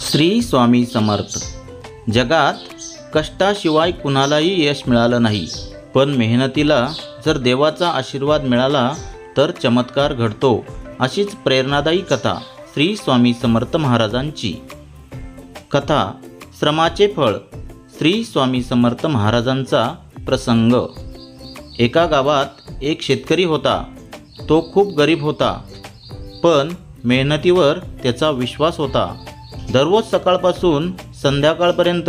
श्री स्वामी समर्थ। जगात कष्टाशिवाय कुणालाही यश मिळालं नाही, पण मेहनतीला जर देवाचा आशीर्वाद मिळाला तर चमत्कार घडतो। अशीच प्रेरणादायी कथा श्री स्वामी समर्थ महाराजांची। कथा श्रमाचे फळ। श्री स्वामी समर्थ महाराजांचा प्रसंग। एका गावात एक शेतकरी होता। तो खूप गरीब होता, पण मेहनतीवर त्याचा विश्वास होता। दररोज सकाळपासून संध्याकाळपर्यंत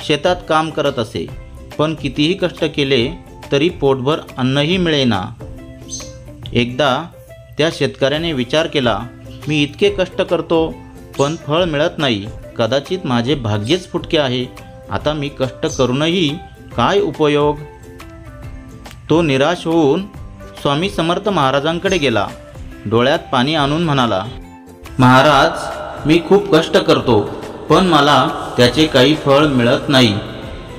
शेतात काम करत असे, पण कितीही कष्ट केले तरी पोटभर अन्नही मिळेना। एकदा त्या शेतकऱ्याने विचार केला, मी इतके कष्ट करतो पण फळ मिळत नाही, कदाचित माझे भाग्यच फुटके आहे। आता मी कष्ट करूनही काय उपयोग। तो निराश होऊन स्वामी समर्थ महाराजांकडे गेला। डोळ्यात पाणी आणून म्हणाला, महाराज, मी खूप कष्ट करतो पण मला त्याचे काही फळ मिळत नाही,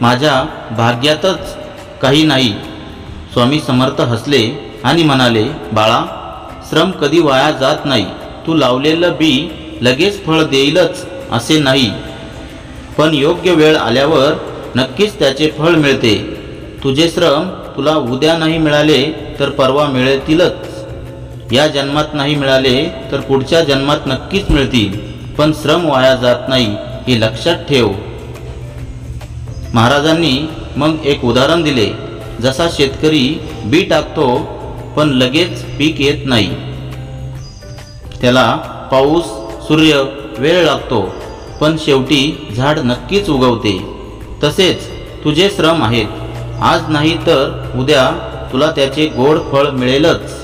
माझ्या भाग्यातच काही नाही। स्वामी समर्थ हसले आणि म्हणाले, बाळा, श्रम कधी वाया जात नाही। तू लावलेलं बी लगेच फळ देईलच असे नाही, पण योग्य वेळ आल्यावर नक्कीच त्याचे फळ मिळते। तुझे श्रम तुला उद्या नाही मिळाले तर परवा मिळतीलच। या जन्मात नाही मिळाले तर पुढच्या जन्मात नक्कीच मिळतील, पण श्रम वाया जात नाही हे लक्षात ठेव। महाराजांनी मग एक उदाहरण दिले। जसा शेतकरी बी टाकतो पण लगेच पीक येत नाही, त्याला पाऊस, सूर्य, वेळ लागतो, पण शेवटी झाड नक्कीच उगवते। तसेच तुझे श्रम आहेत, आज नाही तर उद्या तुला त्याचे गोड फळ मिळेलच।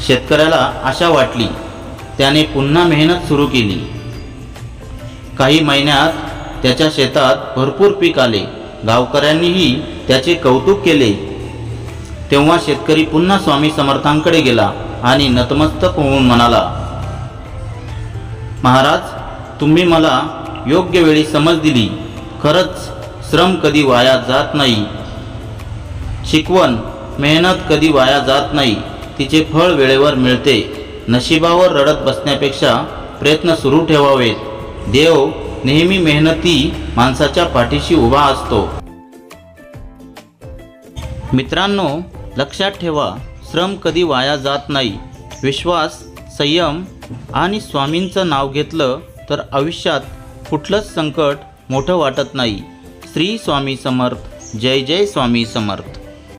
शेतकऱ्याला आशा वाटली, त्याने पुन्हा मेहनत सुरू केली। काही महिन्यात त्याच्या शेतात भरपूर पीक आले। गावकऱ्यांनीही त्याचे कौतुक केले। तेव्हा शेतकरी पुन्हा स्वामी समर्थांकडे गेला आणि नतमस्तक होऊन म्हणाला, महाराज, तुम्ही मला योग्य वेळी समज दिली। खरंच श्रम कधी वाया जात नाही। शिकवण, मेहनत कधी वाया जात नाही, तिचे फळ वेळेवर मिळते। नशिबावर रडत बसण्यापेक्षा प्रयत्न सुरू ठेवावेत। देव नेहमी मेहनती माणसाच्या पाठीशी उभा असतो। मित्रांनो, लक्षात ठेवा, श्रम कधी वाया जात नाही। विश्वास, संयम आणि स्वामींचं नाव घेतलं तर आयुष्यात कुठलंच संकट मोठं वाटत नाही। श्री स्वामी समर्थ। जय जय स्वामी समर्थ।